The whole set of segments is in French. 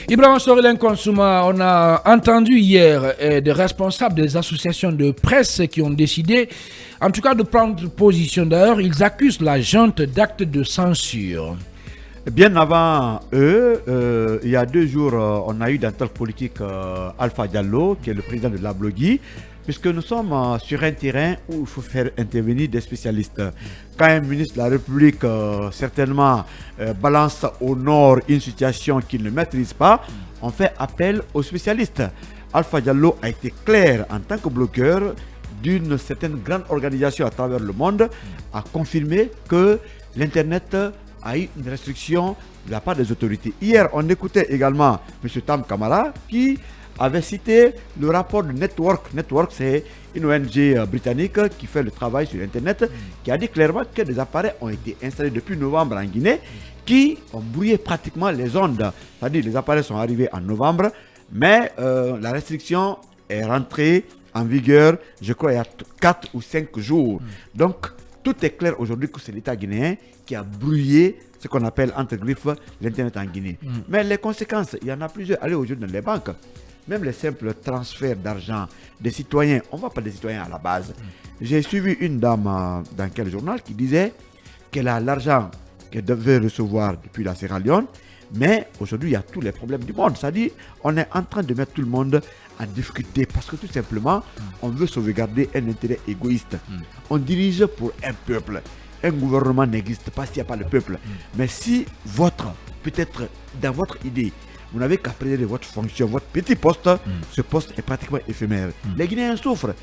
Ibrahim Sorilin Konsouma, on a entendu hier des responsables des associations de presse qui ont décidé, en tout cas, de prendre position. D'ailleurs, ils accusent la junte d'actes de censure. Bien avant eux, il y a 2 jours, on a eu dans Talk Politique Alpha Diallo, qui est le président de l'Ablogui, puisque nous sommes sur un terrain où il faut faire intervenir des spécialistes. Quand un ministre de la République, certainement, balance au nord une situation qu'il ne maîtrise pas, on fait appel aux spécialistes. Alpha Diallo a été clair en tant que bloqueur d'une certaine grande organisation à travers le monde, a confirmé que l'Internet a eu une restriction de la part des autorités. Hier, on écoutait également M. Tam Kamara qui avait cité le rapport de Network. Network, c'est une ONG britannique qui fait le travail sur Internet, qui a dit clairement que des appareils ont été installés depuis novembre en Guinée, qui ont brouillé pratiquement les ondes. C'est-à-dire les appareils sont arrivés en novembre, mais la restriction est rentrée en vigueur, je crois, il y a 4 ou 5 jours. Donc, tout est clair aujourd'hui que c'est l'État guinéen qui a brouillé ce qu'on appelle, entre griffes, l'Internet en Guinée. Mais les conséquences, il y en a plusieurs. Allez aujourd'hui dans les banques, même les simples transferts d'argent des citoyens, on ne voit pas des citoyens à la base. J'ai suivi une dame dans quel journal qui disait qu'elle a l'argent qu'elle devait recevoir depuis la Sierra Leone, mais aujourd'hui il y a tous les problèmes du monde. C'est-à-dire on est en train de mettre tout le monde en difficulté parce que tout simplement on veut sauvegarder un intérêt égoïste. On dirige pour un peuple. Un gouvernement n'existe pas s'il n'y a pas le peuple. Mais si peut-être dans votre idée, vous n'avez qu'à préserver votre fonction, votre petit poste, ce poste est pratiquement éphémère. Les Guinéens souffrent.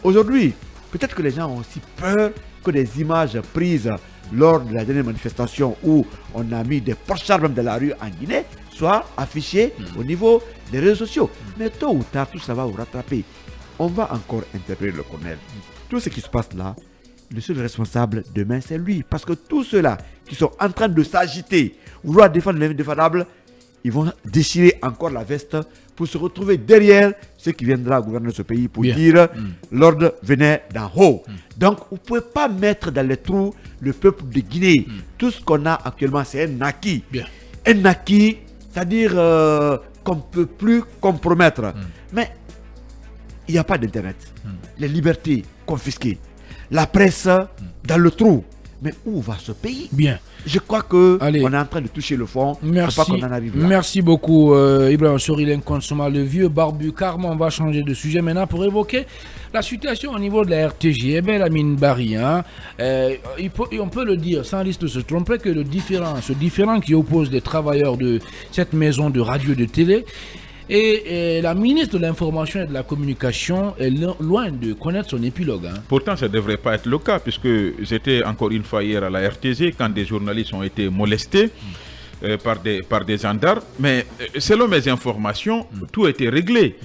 Aujourd'hui, peut-être que les gens ont aussi peur que des images prises lors de la dernière manifestation où on a mis des porte-chars même de la rue en Guinée soient affichées au niveau des réseaux sociaux. Mais tôt ou tard, tout ça va vous rattraper. On va encore interpeller le colonel. Tout ce qui se passe là, le seul responsable demain, c'est lui. Parce que tous ceux-là qui sont en train de s'agiter, vouloir défendre l'indéfendable, ils vont déchirer encore la veste pour se retrouver derrière ceux qui viendra gouverner ce pays pour dire l'ordre venait d'en haut. Donc, vous ne pouvez pas mettre dans les trous le peuple de Guinée. Tout ce qu'on a actuellement, c'est un acquis. Un acquis, c'est-à-dire qu'on ne peut plus compromettre. Mais il n'y a pas d'Internet. Les libertés confisquées. La presse dans le trou. Mais où va ce pays? Je crois qu'on est en train de toucher le fond. Merci. Pas qu'on en arrive là. Merci beaucoup, Ibrahim Sorilin Konsouma, le vieux barbu. Carrément, on va changer de sujet maintenant pour évoquer la situation au niveau de la RTG. Eh bien, Lamine Barry, on peut le dire sans risque de se tromper que ce différend qui oppose les travailleurs de cette maison de radio et de télé et la ministre de l'Information et de la Communication est loin de connaître son épilogue. Pourtant, ça ne devrait pas être le cas, puisque j'étais encore une fois hier à la RTG quand des journalistes ont été molestés par des gendarmes. Mais selon mes informations, tout a été réglé,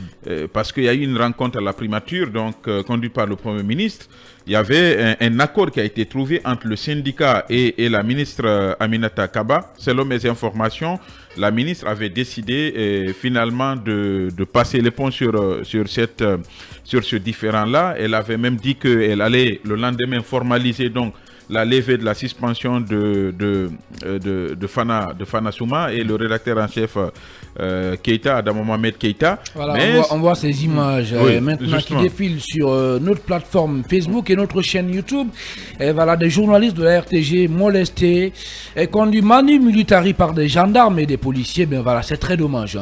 parce qu'il y a eu une rencontre à la primature, donc conduite par le Premier ministre. Il y avait un accord qui a été trouvé entre le syndicat et la ministre Aminata Kaba. Selon mes informations, la ministre avait décidé finalement de passer les ponts sur ce différend-là. Elle avait même dit qu'elle allait le lendemain formaliser donc la levée de la suspension de Fana Souma et le rédacteur en chef Keita, Adama Mohamed Keita. Voilà, on voit ces images maintenant justement qui défilent sur notre plateforme Facebook et notre chaîne YouTube. Et voilà, des journalistes de la RTG molestés et conduits manu militari par des gendarmes et des policiers. Ben voilà, c'est très dommage.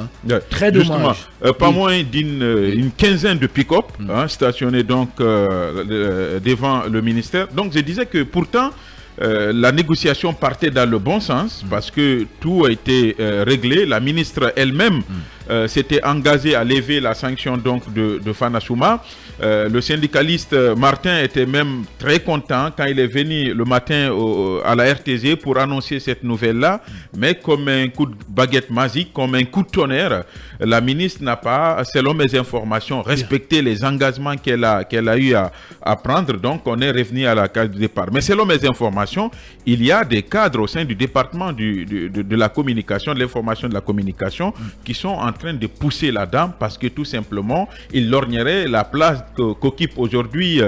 Très dommage. Pas moins d'une quinzaine de pick-up stationnés donc devant le ministère. Donc je disais que pourtant la négociation partait dans le bon sens parce que tout a été réglé. La ministre elle-même s'était engagée à lever la sanction donc de Fana Souma. Le syndicaliste Martin était même très content quand il est venu le matin à la RTG pour annoncer cette nouvelle-là. Mais comme un coup de baguette magique, comme un coup de tonnerre, la ministre n'a pas, selon mes informations, respecté les engagements qu'elle a eu à prendre. Donc on est revenu à la case du départ. Mais selon mes informations, il y a des cadres au sein du département de la communication, de l'information de la communication, qui sont en train de pousser la dame parce que tout simplement, ils lorgneraient la place qu'occupe aujourd'hui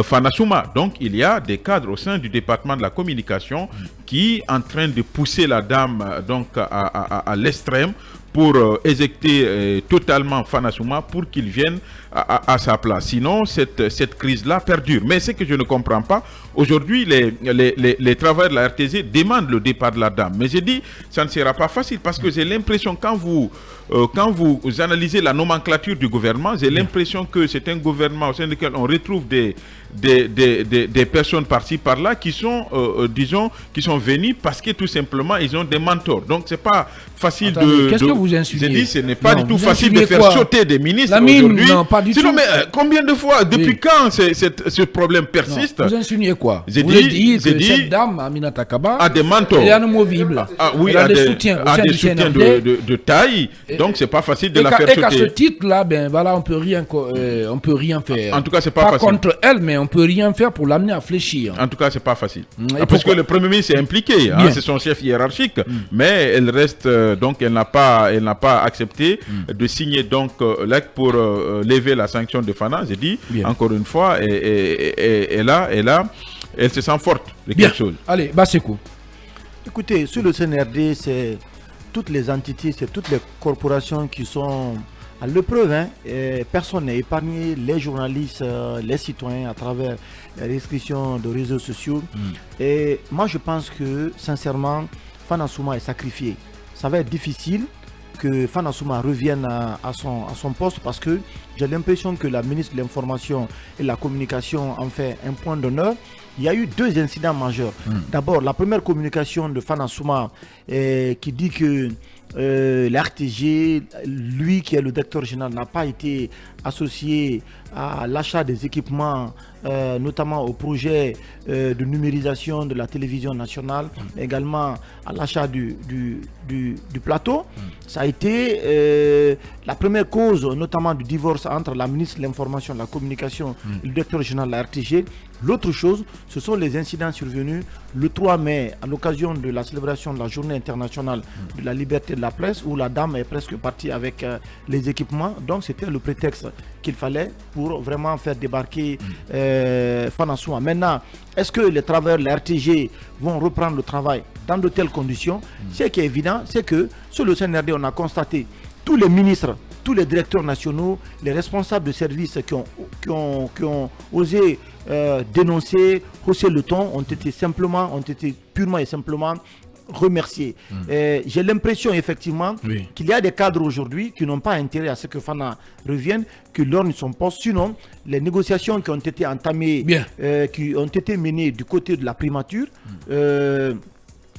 Fana Souma. Donc il y a des cadres au sein du département de la communication qui sont en train de pousser la dame donc à l'extrême pour éjecter totalement Fana Souma pour qu'il vienne à sa place. Sinon, cette crise-là perdure. Mais ce que je ne comprends pas, aujourd'hui, les travailleurs de la RTG demandent le départ de la dame. Mais j'ai dit, ça ne sera pas facile parce que j'ai l'impression, quand vous analysez la nomenclature du gouvernement, j'ai l'impression que c'est un gouvernement au sein duquel on retrouve des personnes par-ci par-là qui sont, disons, qui sont venues parce que tout simplement ils ont des mentors. Donc c'est pas facile. Attendez, qu'est-ce que vous insinuez? J'ai dit, ce n'est pas Non, du tout vous facile de insinuez faire quoi? sauter des ministres Lamine, aujourd'hui. non, pas du Sinon, tout. mais combien de fois, depuis quand ce problème Non, persiste? vous insinuez quoi? J'ai Vous dit- dites j'ai que dit- cette dame, Aminata Kaba, À des mentors. elle est inamovible. Ah oui, elle a à des soutiens au à sein des du soutiens CNRD. de taille. Donc c'est pas facile de la faire Et qu'à ce sauter. titre-là, ben voilà, on peut rien faire. En tout cas, c'est pas facile. contre elle, mais on peut rien faire pour l'amener à fléchir. En tout cas, c'est pas facile. Et Parce pourquoi? que le Premier ministre est impliqué, hein, Bien. c'est son chef hiérarchique, mais elle reste donc elle n'a pas accepté de signer donc l'acte pour lever la sanction de Fana. J'ai dit Bien. encore une fois, elle se sent forte de Bien. quelque chose. Allez, Basekou. Écoutez, sur le CNRD, c'est toutes les entités, c'est toutes les corporations qui sont à l'épreuve. Hein, et personne n'est épargné, les journalistes, les citoyens à travers les restrictions de réseaux sociaux. Et moi, je pense que, sincèrement, Fana Souma est sacrifié. Ça va être difficile que Fana Souma revienne à son poste parce que j'ai l'impression que la ministre de l'Information et de la Communication en fait un point d'honneur. Il y a eu deux incidents majeurs. D'abord, la première communication de Fana Souma qui dit que l'RTG, lui qui est le directeur général, n'a pas été associé à l'achat des équipements, notamment au projet de numérisation de la télévision nationale, mais également à l'achat du plateau. Ça a été la première cause, notamment du divorce entre la ministre de l'Information et de la Communication et le directeur général de la RTG. L'autre chose, ce sont les incidents survenus le 3 mai à l'occasion de la célébration de la journée internationale de la liberté de la presse où la dame est presque partie avec les équipements. Donc c'était le prétexte qu'il fallait pour vraiment faire débarquer Fana Souma. Maintenant, est-ce que les travailleurs de la RTG vont reprendre le travail dans de telles conditions? Ce qui est évident, c'est que sur le CNRD, on a constaté tous les ministres, tous les directeurs nationaux, les responsables de services qui ont osé dénoncer, hausser le ton, ont été purement et simplement remerciés. J'ai l'impression effectivement qu'il y a des cadres aujourd'hui qui n'ont pas intérêt à ce que Fana revienne, que l'on ne sont pas. Sinon, les négociations qui ont été entamées, qui ont été menées du côté de la primature,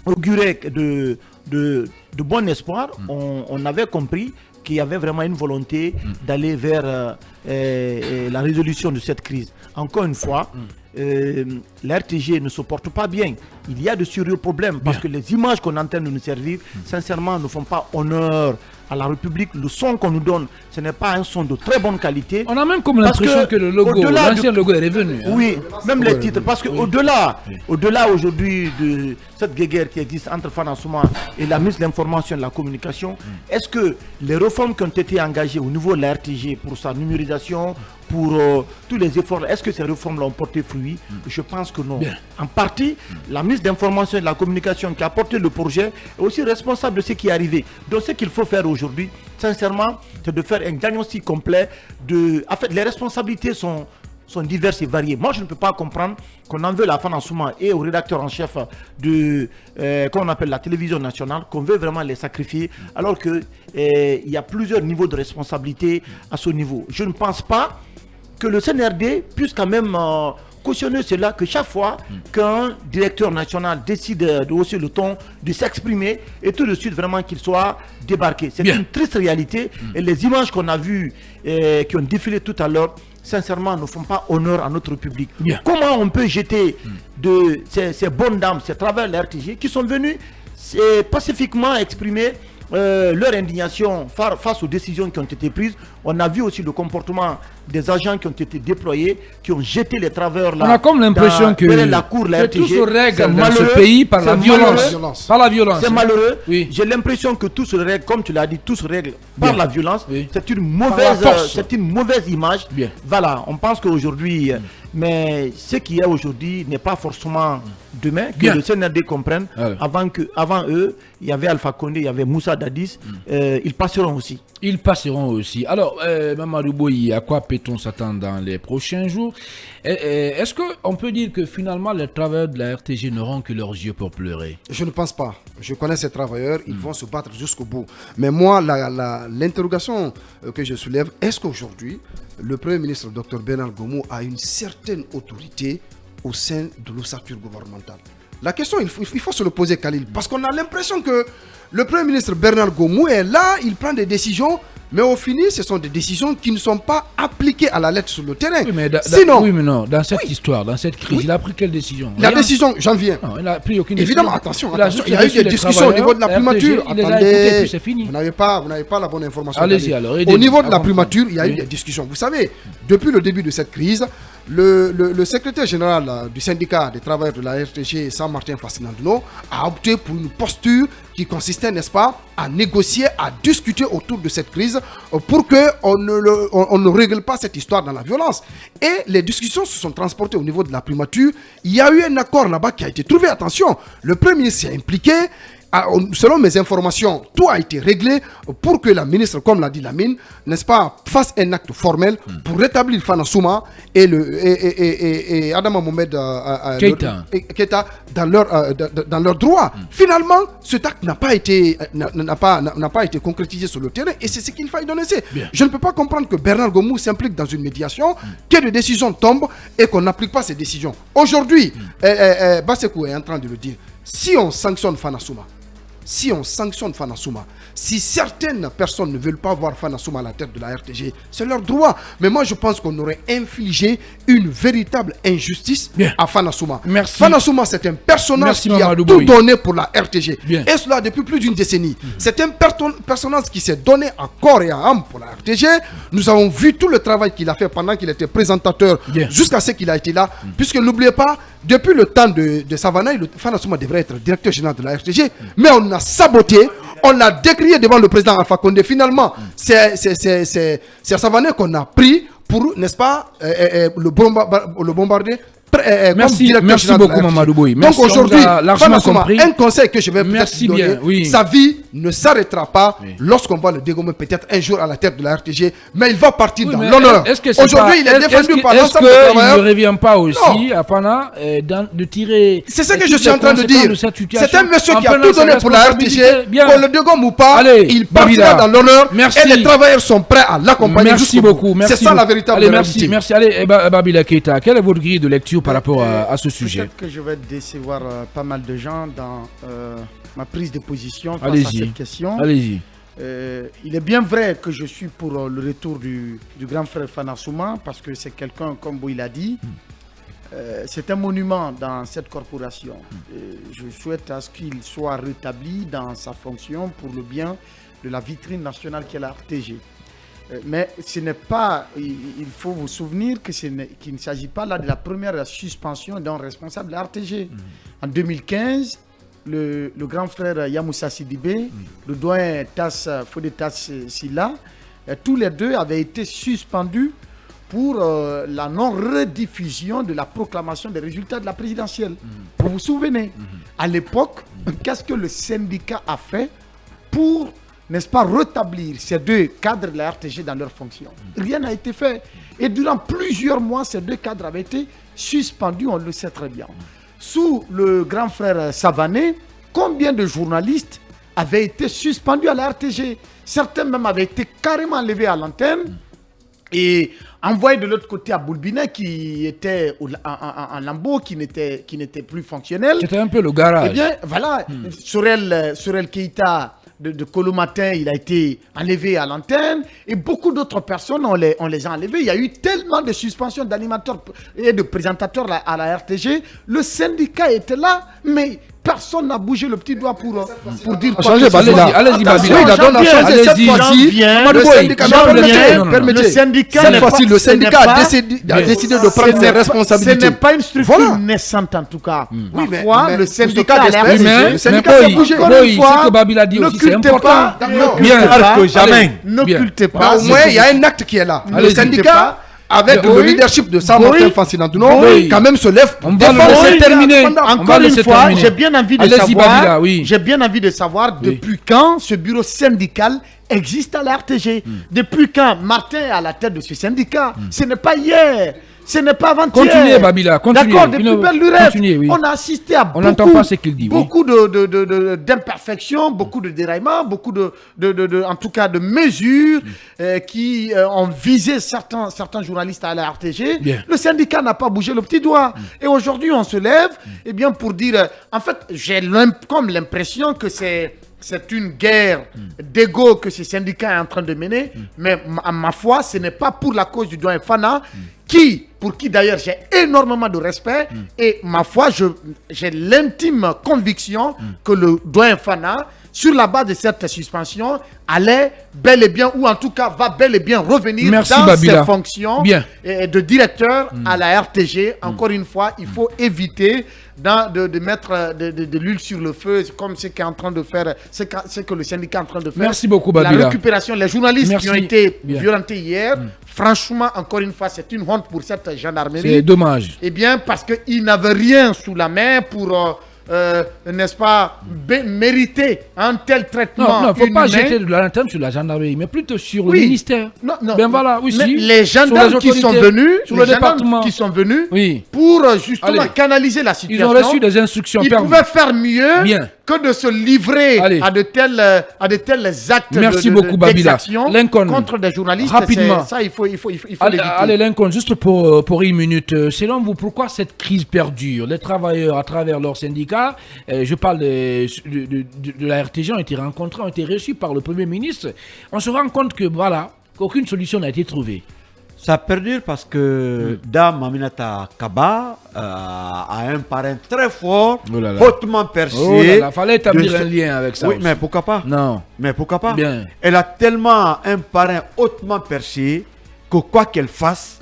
auguraient de bon espoir. On avait compris qu'il y avait vraiment une volonté d'aller vers la résolution de cette crise. Encore une fois, la RTG ne se porte pas bien. Il y a de sérieux problèmes parce que les images qu'on est en train de nous servir, sincèrement, ne font pas honneur à la République. Le son qu'on nous donne, ce n'est pas un son de très bonne qualité. On a même comme l'impression que le logo, l'ancien logo est revenu. Hein. Oui, même les titres. Parce qu'au-delà aujourd'hui de cette guerre qui existe entre Fana Souma et la ministre de l'Information et de la Communication, est-ce que les réformes qui ont été engagées au niveau de la RTG pour sa numérisation, pour tous les efforts, est-ce que ces réformes-là ont porté fruit? Je pense que non. En partie, la ministre de l'Information et de la Communication qui a porté le projet est aussi responsable de ce qui est arrivé. Donc ce qu'il faut faire aujourd'hui, sincèrement, c'est de faire un diagnostic complet de... En fait, les responsabilités sont diverses et variées. Moi, je ne peux pas comprendre qu'on en veut à Fana Souma et au rédacteur en chef de, qu'on appelle la télévision nationale, qu'on veut vraiment les sacrifier, alors qu'il y a plusieurs niveaux de responsabilité à ce niveau. Je ne pense pas que le CNRD puisse quand même cautionner cela, que chaque fois qu'un directeur national décide de hausser le ton, de s'exprimer, et tout de suite vraiment qu'il soit débarqué. C'est une triste réalité, et les images qu'on a vues, qui ont défilé tout à l'heure, sincèrement, ne font pas honneur à notre public. Comment on peut jeter de ces bonnes dames, ces travailleurs de la RTG, qui sont venus pacifiquement exprimer leur indignation face aux décisions qui ont été prises? On a vu aussi le comportement des agents qui ont été déployés, qui ont jeté les travailleurs là. On a comme l'impression que tout se règle dans ce pays par la violence. Par la violence. C'est malheureux. Oui. J'ai l'impression que tout se règle, comme tu l'as dit, tout se règle par la violence. Oui. C'est une mauvaise image. Voilà, on pense qu'aujourd'hui, Mais ce qui est aujourd'hui n'est pas forcément demain, que Bien. le CNRD comprenne. Alors. Avant eux, il y avait Alpha Condé, il y avait Moussa Dadis. Ils passeront aussi. Ils passeront aussi. Alors, Mamadou Boyi, à quoi peut-on s'attendre dans les prochains jours? Est-ce qu'on peut dire que finalement les travailleurs de la RTG n'auront que leurs yeux pour pleurer? Je ne pense pas. Je connais ces travailleurs, ils vont se battre jusqu'au bout. Mais moi, l'interrogation que je soulève, est-ce qu'aujourd'hui, le Premier ministre, Dr Bernard Gomo, a une certaine autorité au sein de l'ossature gouvernementale? La question, il faut se le poser, Khalil, parce qu'on a l'impression que le Premier ministre Bernard Gomo est là, il prend des décisions, mais au final, ce sont des décisions qui ne sont pas appliquées à la lettre sur le terrain. Oui, mais, Sinon, oui, mais non, dans cette histoire, dans cette crise, il a pris quelle décision? la Rien. décision, j'en viens. Non, il n'a pris aucune Évidemment, décision. attention, Il il y a eu des discussions au niveau de la primature. Il les a écoutés, puis c'est fini. Vous n'avez pas la bonne information. Allez-y, Khalil. alors, Au aidez-nous niveau de à la comprendre. primature, il y a eu Oui. des discussions. Vous savez, depuis le début de cette crise, le secrétaire général du syndicat des travailleurs de la RTG, Saint-Martin Fascinandino, a opté pour une posture qui consistait, n'est-ce pas, à négocier, à discuter autour de cette crise pour qu'on ne règle pas cette histoire dans la violence. Et les discussions se sont transportées au niveau de la primature. Il y a eu un accord là-bas qui a été trouvé. Attention, le Premier ministre s'est impliqué. Selon mes informations, tout a été réglé pour que la ministre, comme l'a dit Lamine, n'est-ce pas, fasse un acte formel pour rétablir Fana Souma et Adama Mohamed Keita dans leur droit. Finalement, cet acte n'a pas été concrétisé sur le terrain et c'est ce qu'il fallait donner. Je ne peux pas comprendre que Bernard Gomou s'implique dans une médiation, que des décisions tombent et qu'on n'applique pas ces décisions. Aujourd'hui, Bassekou est en train de le dire, si on sanctionne Fana Souma, si certaines personnes ne veulent pas voir Fana Souma à la tête de la RTG, c'est leur droit. Mais moi, je pense qu'on aurait infligé une véritable injustice à Fana Souma. Merci. Fana Souma, c'est un personnage Merci, qui a Mamadou tout Boyi. donné pour la RTG. Bien. Et cela depuis plus d'une décennie. C'est un personnage qui s'est donné à corps et à âme pour la RTG. Nous avons vu tout le travail qu'il a fait pendant qu'il était présentateur Bien. jusqu'à ce qu'il a été là. Puisque n'oubliez pas, depuis le temps de Savana, Fana Souma devrait être directeur général de la RTG. Mais on a saboté, on l'a décrié devant le président Alpha Condé. Finalement, c'est Savana qu'on a pris pour, n'est-ce pas, le bombarder. Merci beaucoup, Mamadou Boyi. Donc aujourd'hui, largement compris. un conseil que je vais Merci peut-être donner, bien, oui. sa vie ne s'arrêtera pas lorsqu'on va le dégommer peut-être un jour à la tête de la RTG, mais il va partir dans l'honneur. Aujourd'hui, il est défendu par l'ensemble des Est-ce qu'il travailleurs. ne revient pas aussi à Fana de tirer... C'est ce que toutes je suis les en train de conséquences dire. de cette situation C'est un monsieur en qui a prenant tout sa donné pour la responsabilité. RTG, Bien. qu'on le dégomme ou pas, Allez, il partira Babila. dans l'honneur Merci. et les travailleurs sont prêts à l'accompagner. Merci jusqu'au bout. beaucoup. Merci C'est ça la beaucoup. véritable Allez, réalité. merci. Allez, Babila Keita, quelle est votre grille de lecture par rapport à ce sujet? Peut-être que je vais décevoir pas mal de gens dans ma prise de position face à Allez-y. cette question. Allez-y. Il est bien vrai que je suis pour le retour du grand frère Fana Souma parce que c'est quelqu'un, comme Boyi l'a dit, c'est un monument dans cette corporation. Je souhaite à ce qu'il soit rétabli dans sa fonction pour le bien de la vitrine nationale qu'est la RTG. Mais ce n'est pas, il faut vous souvenir qu'il ne s'agit pas là de la première suspension d'un responsable de la RTG. En 2015, le grand frère Yamoussa Sidibé, le doyen Fodé Tass Silla, tous les deux avaient été suspendus pour la non-rediffusion de la proclamation des résultats de la présidentielle. Vous vous souvenez, à l'époque, qu'est-ce que le syndicat a fait pour, n'est-ce pas, rétablir ces deux cadres de la RTG dans leurs fonctions? Rien n'a été fait. Et durant plusieurs mois, ces deux cadres avaient été suspendus, on le sait très bien. Sous le grand frère Savané, combien de journalistes avaient été suspendus à la RTG? Certains même avaient été carrément enlevés à l'antenne et envoyés de l'autre côté à Boulbinet qui était en lambeau, qui n'était plus fonctionnel. C'était un peu le garage. Eh bien, voilà, Sorel Keita de Kolomatin, il a été enlevé à l'antenne et beaucoup d'autres personnes, on les a enlevés. Il y a eu tellement de suspensions d'animateurs et de présentateurs à la RTG. Le syndicat était là, mais personne n'a bougé le petit doigt pour dire quoi. Allez-y, Babila. Oui, il a donné la chance et cette Allez-y. fois-ci, le syndicat le syndicat a décidé de prendre ses responsabilités. Ce n'est pas une structure Voilà. naissante en tout cas. Oui, mais Le syndicat a d'espèce, l'air le syndicat s'est bougé. Ce que Babila dit aussi, c'est important. Bien, Allez, n'occultez Bah, pas. au moins, il y a un acte qui est là. Le Allez-y. syndicat avec Oui. le leadership de Saint-Martin Fascinandino, Oui. quand même se lève pour On va le défendre laisser cette terminer. indépendance. On va Encore une laisser fois, terminer. j'ai bien envie de Allez-y, savoir, Babila, oui. j'ai bien envie de savoir Oui. depuis quand ce bureau syndical existe à la RTG. Depuis quand Martin est à la tête de ce syndicat. Ce n'est pas hier, ce n'est pas avant-hier. Continuez, Babila, continuez. D'accord, depuis Une- belle lurette, continuez, oui. on a assisté à On n'entend pas ce qu'il dit, oui. beaucoup d'imperfections, beaucoup de déraillements, beaucoup en tout cas de mesures qui ont visé certains journalistes à la RTG. Bien. Le syndicat n'a pas bougé le petit doigt. Et aujourd'hui, on se lève eh bien, pour dire... en fait, j'ai comme l'impression que c'est une guerre d'ego que ce syndicat est en train de mener. Mais à ma foi, ce n'est pas pour la cause du doyen Fana, pour qui d'ailleurs j'ai énormément de respect. Et ma foi, j'ai l'intime conviction que le doyen Fana, sur la base de cette suspension, allait bel et bien, ou en tout cas va bel et bien revenir Merci, dans Babila. ses fonctions Bien. de directeur à la RTG. Encore une fois, il faut éviter de mettre de l'huile sur le feu, comme ce qu'est en train de faire, ce que le syndicat est en train de faire. Merci beaucoup, Babila. La récupération, les journalistes Merci. qui ont été Bien. violentés hier, franchement, encore une fois, c'est une honte pour cette C'est gendarmerie. dommage. Eh bien, parce qu'ils n'avaient rien sous la main pour, n'est-ce pas, mériter un tel traitement. Non, il ne faut pas inhumain. jeter de la lanterne sur la gendarmerie, mais plutôt sur Oui. le ministère. Non, non. Ben voilà, oui, Mais si. les Sur gendarmes qui sont autorités, venus, sur les le gendarmes département. qui sont venus Oui. pour justement Allez. canaliser la Ils situation. ont reçu des instructions Ils fermes. pouvaient faire mieux Bien. que de se livrer Allez. à de tels actes Merci de, beaucoup, Babila. d'exaction Lincoln. contre des journalistes. Rapidement. Ça, il faut Allez, l'éviter. allez, Lincoln, juste pour une minute. Selon vous, pourquoi cette crise perdure? Les travailleurs, à travers leurs syndicats, je parle de la RTG, ont été rencontrés, ont été reçus par le Premier ministre. On se rend compte que, voilà, qu'aucune solution n'a été trouvée. Ça perdure parce que Dame Aminata Kaba a un parrain très fort, Oh là là. hautement perché. Oh là là, fallait établir de un ce- lien avec ça Oui, aussi. mais pourquoi pas? Non. Mais pourquoi pas? Bien. Elle a tellement un parrain hautement perché que quoi qu'elle fasse,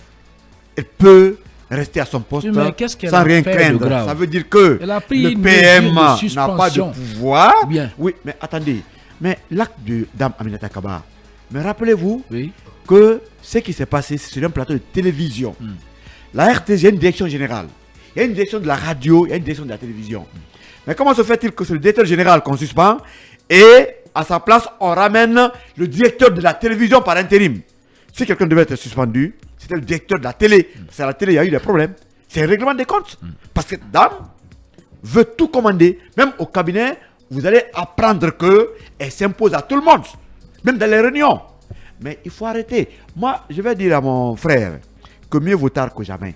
elle peut rester à son poste Oui, mais qu'est-ce qu'elle sans a rien fait de craindre. grave? Ça veut dire que Elle a pris le une PM mesure de n'a pas de suspension. pouvoir. Bien. Oui, mais attendez. Mais l'acte de Dame Aminata Kaba, mais rappelez-vous Oui. que ce qui s'est passé, c'est sur un plateau de télévision. La RTG, il y a une direction générale. Il y a une direction de la radio, il y a une direction de la télévision. Mais comment se fait-il que c'est le directeur général qu'on suspend et à sa place, on ramène le directeur de la télévision par intérim? Si quelqu'un devait être suspendu, c'était le directeur de la télé. Parce qu'à la télé, il y a eu des problèmes. C'est un règlement des comptes. Parce que Dame veut tout commander. Même au cabinet, vous allez apprendre qu'elle s'impose à tout le monde. Même dans les réunions. Mais il faut arrêter. Moi, je vais dire à mon frère que mieux vaut tard que jamais.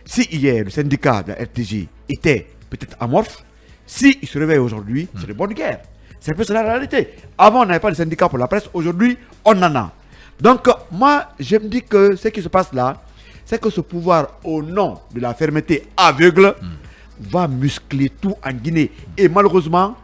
Si hier, le syndicat de la RTG était peut-être amorphe, s'il se réveille aujourd'hui, c'est de bonne guerre. C'est un peu ça la réalité. Avant, on n'avait pas de syndicat pour la presse. Aujourd'hui, on en a. Donc, moi, je me dis que ce qui se passe là, c'est que ce pouvoir, au nom de la fermeté aveugle, va muscler tout en Guinée. Et malheureusement,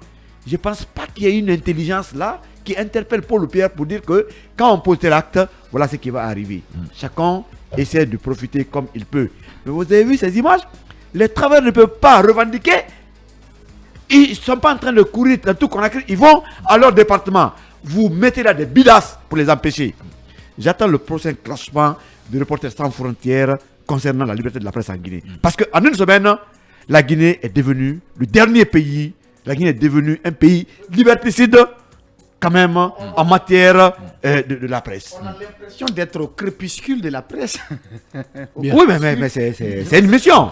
je ne pense pas qu'il y ait une intelligence là qui interpelle Paul Pierre pour dire que quand on pose tel acte, voilà ce qui va arriver. Chacun essaie de profiter comme il peut. Mais vous avez vu ces images? Les travailleurs ne peuvent pas revendiquer. Ils ne sont pas en train de courir dans tout Conakry. Ils vont à leur département. Vous mettez là des bidas pour les empêcher. J'attends le prochain classement de Reporters sans frontières concernant la liberté de la presse en Guinée. Parce qu'en une semaine, la Guinée est devenue le dernier pays. La Guinée est devenue un pays liberticide quand même en matière de la presse. On a l'impression d'être au crépuscule de la presse. Bien. Oui, mais c'est une mission.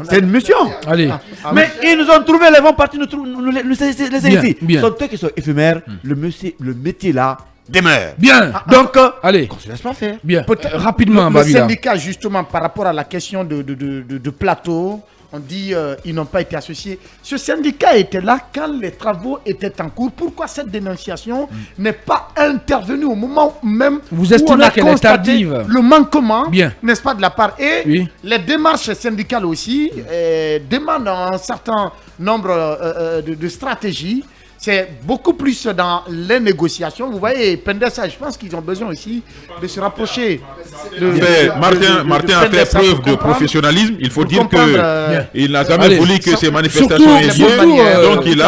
C'est une mission. Allez. Mais ils nous ont trouvé, les vont partir nous laisser Bien, ici. bien. Ce sont eux qui sont éphémères. Le métier là demeure. Bien. Donc, Allez. qu'on se laisse pas faire. Bien. Rapidement, Le Babila. syndicat, justement, par rapport à la question de plateau, on dit ils n'ont pas été associés. Ce syndicat était là quand les travaux étaient en cours. Pourquoi cette dénonciation n'est pas intervenue au moment même Vous où estimez on a qu'elle est constaté tardive? le manquement, Bien. n'est-ce pas, de la part. Et Oui. les démarches syndicales aussi demandent un certain nombre de stratégies. C'est beaucoup plus dans les négociations. Vous voyez, Pendessa, je pense qu'ils ont besoin aussi de se rapprocher. Martin a fait preuve de professionnalisme. Il faut dire qu'il n'a jamais voulu que ces manifestations aient lieu. Donc il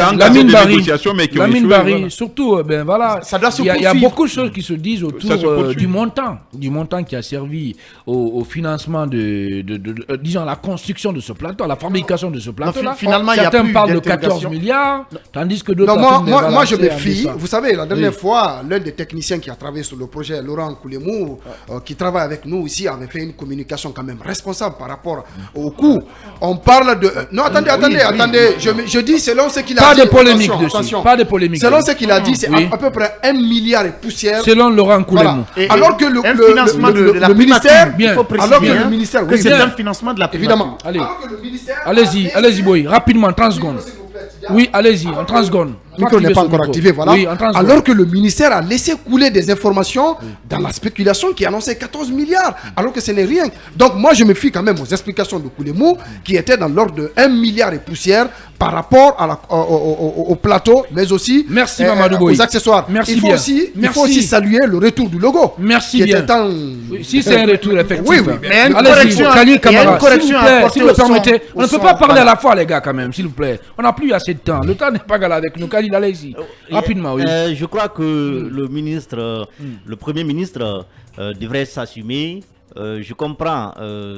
a engagé des négociations, mais qui ont échoué. Surtout, voilà, il y a beaucoup de choses qui se disent autour du montant qui a servi au financement disons, la construction de ce plateau, à la fabrication de ce plateau-là. Finalement, certains parlent de 14 milliards, tandis que d'autres... Moi, je me fie. Vous savez, la dernière fois, l'un des techniciens qui a travaillé sur le projet, Laurent Koulemou, qui travaille avec nous ici, avait fait une communication quand même responsable par rapport au coût. On parle de... Non, attendez. Je dis selon ce qu'il a dit. Pas de polémique dessus. Pas de polémique. Selon ce qu'il a dit, c'est à peu près 1 milliard et poussière. Selon Laurent Koulemou. Alors que le ministère... Alors que le ministère... C'est un financement de la évidemment. Allez-y, Boy, rapidement, 30 secondes. Oui, allez-y, en 30 secondes. Le micro n'est pas encore activé, voilà. Oui, en 30 secondes. Alors que le ministère a laissé couler des informations dans la spéculation qui annonçait 14 milliards, alors que ce n'est rien. Donc moi, je me fie quand même aux explications de Koulemou, qui étaient dans l'ordre de 1 milliard et poussière par rapport au plateau, mais aussi aux accessoires. Merci il faut aussi saluer le retour du logo. Merci bien. Si c'est un retour effectif. Oui. Mais Khalil Camara, s'il vous permettez, on ne peut pas parler à la fois, les gars, quand même, s'il vous plaît. On n'a plus assez de temps. Le temps n'est pas galère avec nous. Khalil, allez-y. Rapidement, oui. Je crois que le ministre, le Premier ministre devrait s'assumer. Je comprends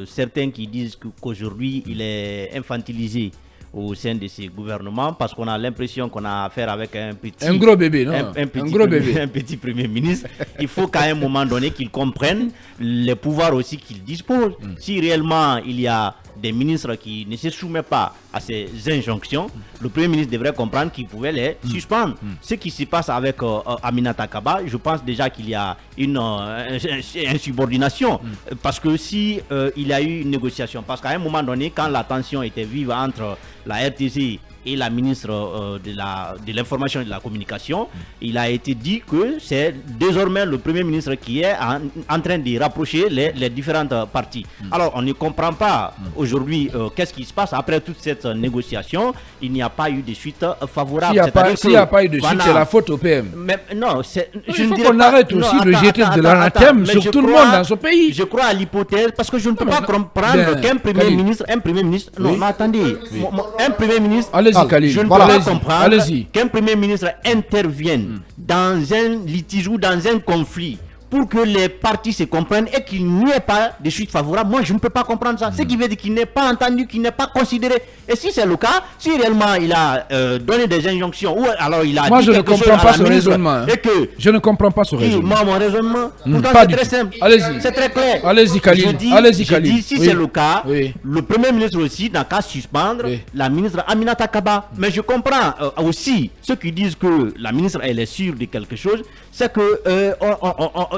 certains qui disent qu'aujourd'hui, il est infantilisé au sein de ces gouvernements parce qu'on a l'impression qu'on a affaire avec un gros bébé, non? Un petit Premier ministre. Il faut qu'à un moment donné qu'il comprenne les pouvoirs aussi qu'il dispose. Si réellement il y a des ministres qui ne se soumettent pas à ces injonctions, le Premier ministre devrait comprendre qu'il pouvait les suspendre. Ce qui se passe avec Aminata Kaba, je pense déjà qu'il y a une insubordination. Parce que si il y a eu une négociation, parce qu'à un moment donné, quand la tension était vive entre la RTC et la ministre de l'information et de la communication, il a été dit que c'est désormais le Premier ministre qui est en train de rapprocher les différentes parties. Alors on ne comprend pas aujourd'hui qu'est-ce qui se passe après toute cette négociation. Il n'y a pas eu de suite favorable. S'il n'y a pas eu de suite, c'est la faute au PM. Mais non, il faut qu'on arrête aussi de jeter de l'anathème sur tout le monde dans ce pays. Je crois à l'hypothèse, parce que je ne peux pas comprendre qu'un Premier ministre, non, attendez, un Premier ministre, je ne peux pas comprendre qu'un Premier ministre intervienne dans un litige ou dans un conflit pour que les parties se comprennent et qu'il n'y ait pas de suite favorable. Moi, je ne peux pas comprendre ça. Ce qui veut dire qu'il n'est pas entendu, qu'il n'est pas considéré. Et si c'est le cas, si réellement il a donné des injonctions, ou alors il a dit quelque chose à la ministre, et que je ne comprends pas ce raisonnement. Moi, mon raisonnement, pourtant c'est très simple. Allez-y. C'est très clair. Allez-y, Khalil. Je dis, si c'est le cas, le Premier ministre aussi n'a qu'à suspendre la ministre Aminata Kaba. Mais je comprends aussi ceux qui disent que la ministre, elle est sûre de quelque chose. C'est que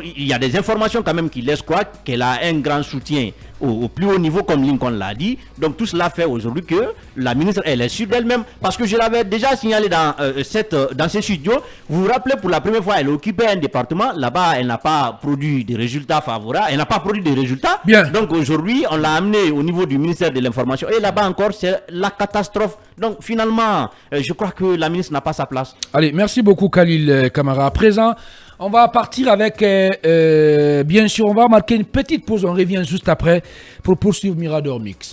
il y a des informations quand même qui laissent croire qu'elle a un grand soutien au plus haut niveau, comme Lincoln l'a dit. Donc tout cela fait aujourd'hui que la ministre, elle est sûre d'elle-même. Parce que je l'avais déjà signalé dans ce studio. Vous vous rappelez, pour la première fois, elle occupait un département. Là-bas, elle n'a pas produit de résultats favorables. Elle n'a pas produit de résultats. Bien. Donc aujourd'hui, on l'a amené au niveau du ministère de l'Information. Et là-bas encore, c'est la catastrophe. Donc finalement, je crois que la ministre n'a pas sa place. Allez, merci beaucoup Khalil Camara. À présent, on va partir avec, bien sûr, on va marquer une petite pause. On revient juste après pour poursuivre Mirador Mix.